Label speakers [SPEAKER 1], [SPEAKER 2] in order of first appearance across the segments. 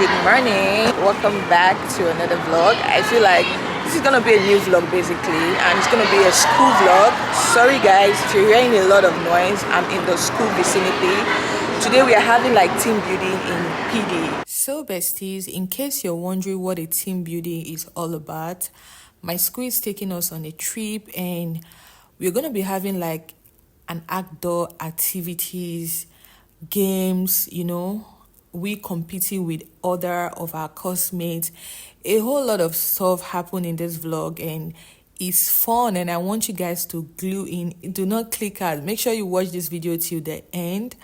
[SPEAKER 1] good morning. Welcome back to another vlog. I feel like this is gonna be a new vlog basically, and it's gonna be a school vlog. Sorry guys if you're hearing a lot of noise. I'm in the school vicinity. Today we are having like team building in PD. So besties, in case you're wondering what a team building is all about, my school is taking us on a trip and we're gonna be having like an outdoor activities, games, we competing with other of our classmates. A whole lot of stuff happened in this vlog and it's fun, and I want you guys to glue in. Do not click out. Make sure you watch this video till the end.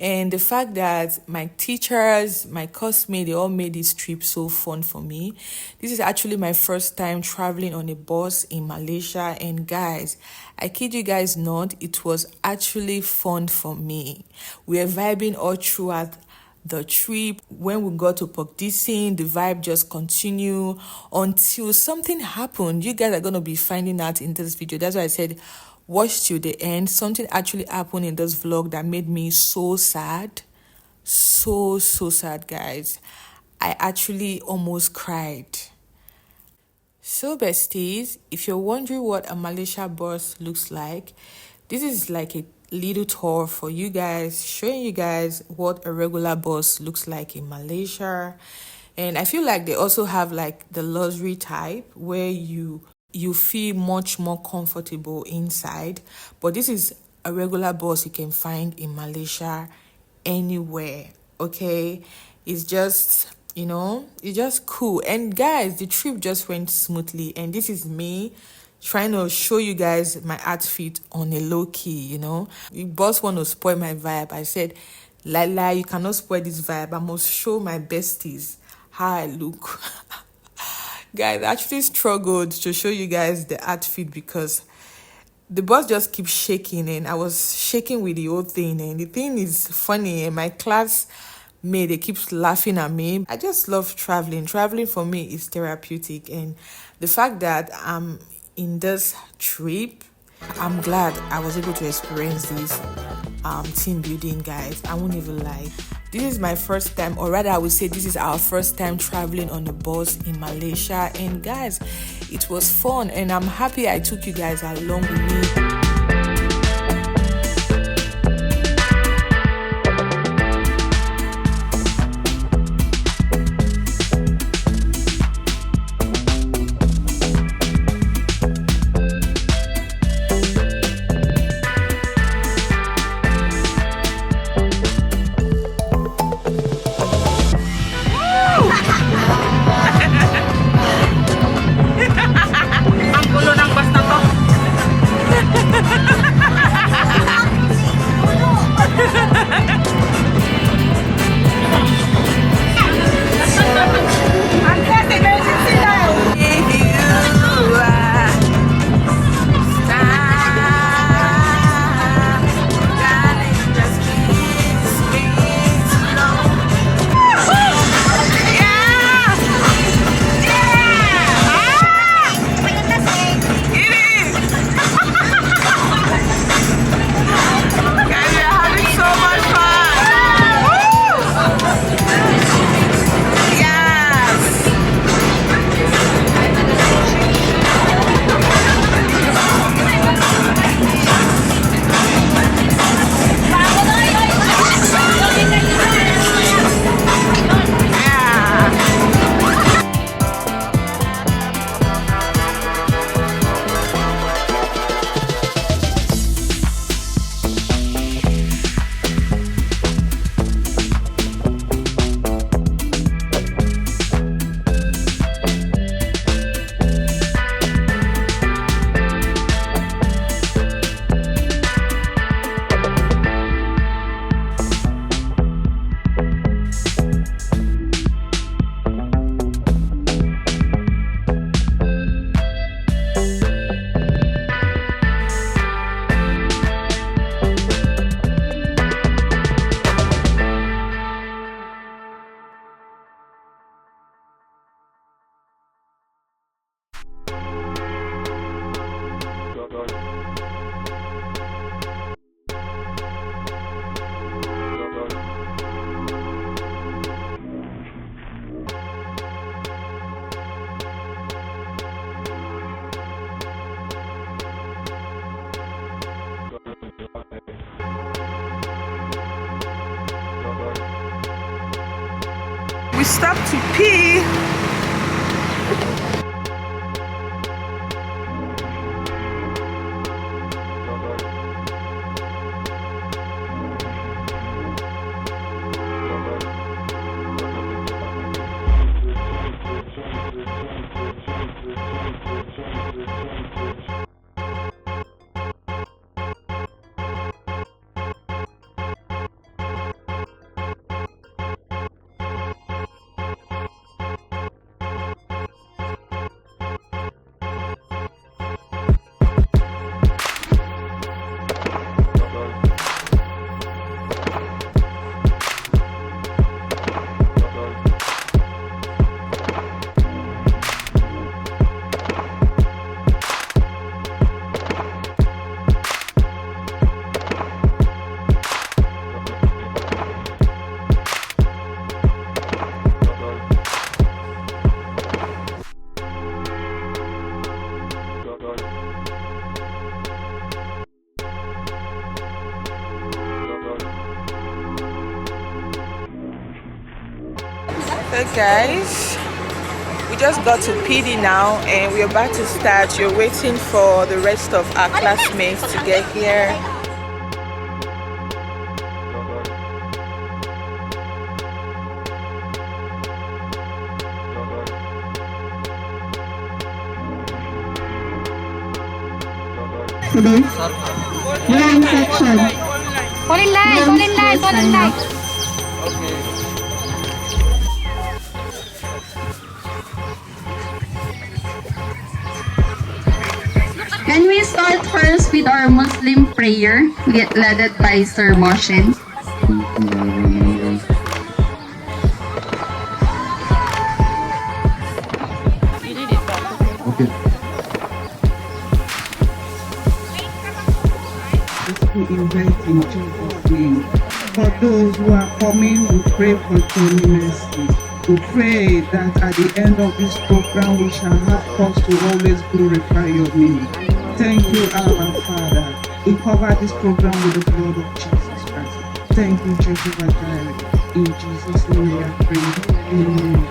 [SPEAKER 1] And the fact that my teachers, my classmates, they all made this trip so fun for me. This is actually my first time traveling on a bus in Malaysia, and guys, I kid you guys not, it was actually fun for me. We are vibing all throughout the trip. When we got to Pokdising, the vibe just continued until something happened. You guys are going to be finding out in this video. That's why I said watch till the end. Something actually happened in this vlog that made me so sad. So sad, guys. I actually almost cried. So besties, if you're wondering what a Malaysia bus looks like, this is like a little tour for you guys, showing you guys what a regular bus looks like in Malaysia. And I feel like they also have like the luxury type where you feel much more comfortable inside, but this is a regular bus you can find in Malaysia anywhere. Okay, it's just it's just cool. And guys, the trip just went smoothly, and this is me trying to show you guys my outfit on a low key. The boss want to spoil my vibe. I said, Lala, you cannot spoil this vibe. I must show my besties how I look. Guys, I actually struggled to show you guys the outfit because the boss just keeps shaking, and I was shaking with the whole thing. And the thing is funny, and my classmate, they keep laughing at me. I just love traveling. Traveling for me is therapeutic, and the fact that I'm in this trip, I'm glad I was able to experience this team building, guys. I won't even lie. This is my first time, or rather I would say this is our first time traveling on a bus in Malaysia. And guys, it was fun, and I'm happy I took you guys along with me. we stopped to pee. Hey guys, we just got to PD now and we're about to start. You're waiting for the rest of our classmates to get here.
[SPEAKER 2] Line section.
[SPEAKER 3] Fall in line, fall in line, fall in line.
[SPEAKER 2] Can we start first with our Muslim prayer, led by Sir Moshin?
[SPEAKER 4] Okay. We invite in Jesus' name. For those who are coming, we pray for cleanliness. We pray that at the end of this program, we shall have cause to always glorify your name. Thank you, our Father. We cover this program with the blood of Jesus Christ. Thank you, Jehovah Jireh. In Jesus' name we are praying. Amen.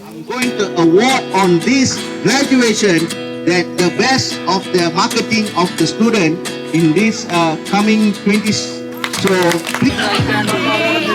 [SPEAKER 5] I'm going to award on this graduation that the best of the marketing of the student in this coming 20s. So please.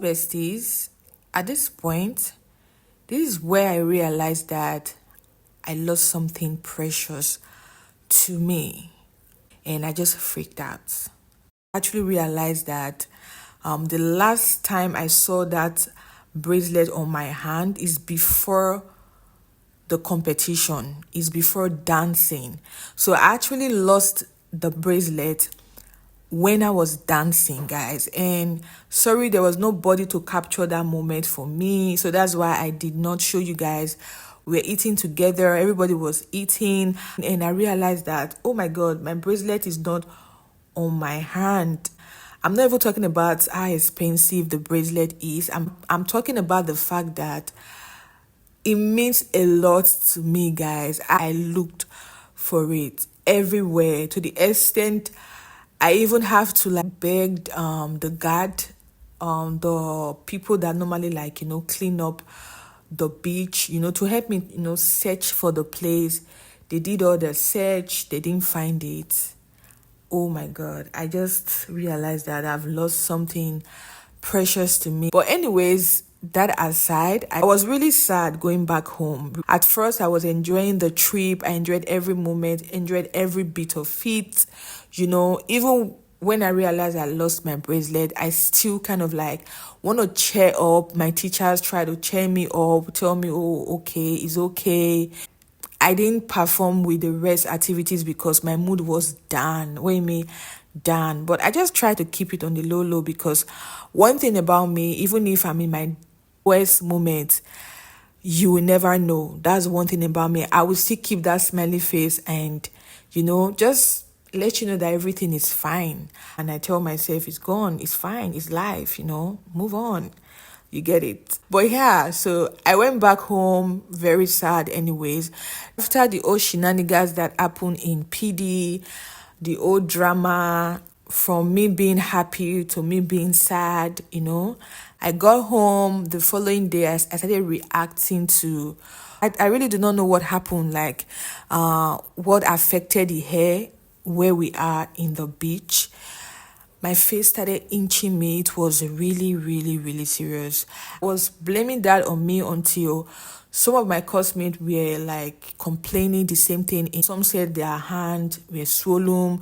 [SPEAKER 1] besties, at this point, this is where I realized that I lost something precious to me, and I just freaked out. I actually realized that the last time I saw that bracelet on my hand is before the competition, is before dancing. So I actually lost the bracelet when I was dancing, guys. And sorry, there was nobody to capture that moment for me. So that's why I did not show you guys. We're eating together, everybody was eating, and I realized that, oh my God, my bracelet is not on my hand. I'm not even talking about how expensive the bracelet is. I'm talking about the fact that it means a lot to me, guys. I looked for it everywhere, to the extent I even have to like beg the guard, the people that normally like, clean up the beach, to help me, search for the place. They did all the search, they didn't find it. Oh my God, I just realized that I've lost something precious to me. But anyways, that aside, I was really sad going back home. At first, I was enjoying the trip. I enjoyed every moment, enjoyed every bit of it. Even when I realized I lost my bracelet, I still kind of like want to cheer up. My teachers try to cheer me up, tell me, oh, okay, it's okay. I didn't perform with the rest activities because my mood was down. What do you mean? Down. But I just try to keep it on the low because one thing about me, even if I'm in my worst moment, you will never know. That's one thing about me. I will still keep that smiley face and, just let you know that everything is fine. And I tell myself it's gone, it's fine, it's life, move on. You get it. But yeah, so I went back home very sad anyways. After the old shenanigans that happened in PD, the old drama, from me being happy to me being sad, I got home the following day. I started reacting to, I really do not know what happened, like what affected the hair where we are in the beach. My face started inching me. It was really, really, really serious. I was blaming that on me until some of my classmates were like complaining the same thing. Some said their hand were swollen.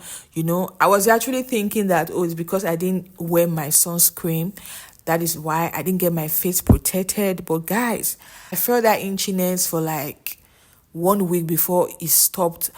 [SPEAKER 1] I was actually thinking that, it's because I didn't wear my sunscreen. That is why I didn't get my face protected. But guys, I felt that inchiness for like 1 week before it stopped.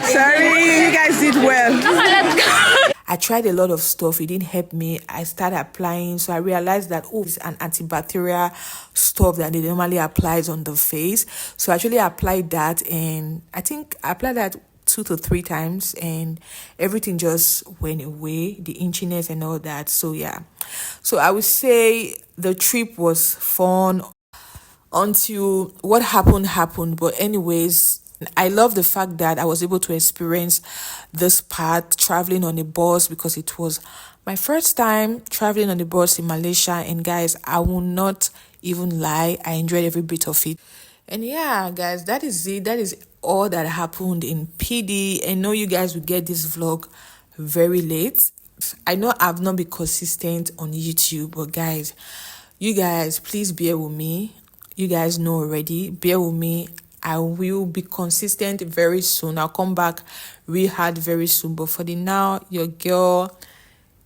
[SPEAKER 1] Sorry, you guys did well. I tried a lot of stuff. It didn't help me. I started applying. So I realized that, it's an antibacterial stuff that they normally applies on the face. So I actually applied that, and I think I applied that 2 to 3 times, and everything just went away, the inchiness and all that. So yeah. So I would say the trip was fun until what happened. But anyways, I love the fact that I was able to experience this part, traveling on a bus, because it was my first time traveling on the bus in Malaysia. And guys, I will not even lie, I enjoyed every bit of it. And yeah, guys, that is it. That is all that happened in PD. I know you guys will get this vlog very late. I know I've not been consistent on YouTube, but guys, you guys, please bear with me. You guys know already, bear with me. I will be consistent very soon. I'll come back real hard very soon, but for the now, your girl,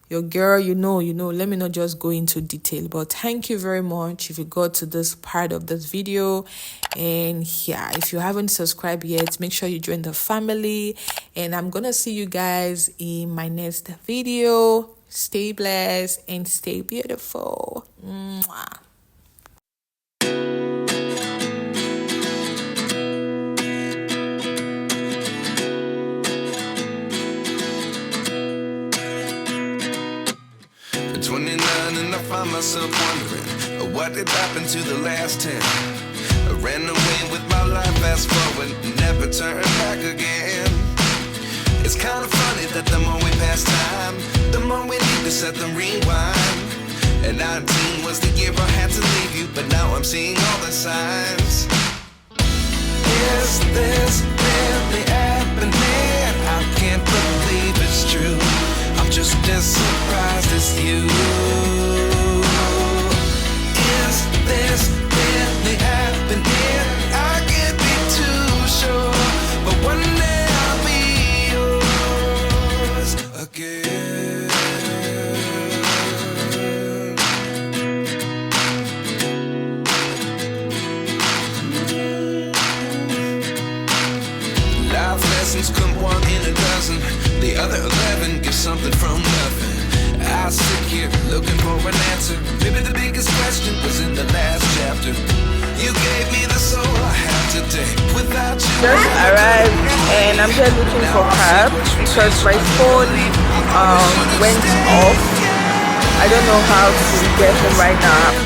[SPEAKER 1] you know, let me not just go into detail, but thank you very much if you got to this part of this video. And yeah, if you haven't subscribed yet, make sure you join the family, and I'm gonna see you guys in my next video. Stay blessed and stay beautiful. Mwah.
[SPEAKER 6] At 29 and I find myself wondering what did happen to the last 10. I ran away with my life, fast forward, never turn back again. It's kind of funny that the more we pass time, the more we need to set the rewind. And 19 was the year I had to leave you, but now I'm seeing all the signs. Is this really happening? I can't believe it's true. I'm just as surprised as you. Is this really happening? I can't be too sure, but one day I'll be yours again. Life lessons come one in a dozen. The other 11 give something from nothing. I sit here looking for an answer. Maybe the biggest question was in the last chapter. You gave me the soul I have today. Without you,
[SPEAKER 1] just arrived and I'm just looking for cab because my phone went off. I don't know how to get home right now.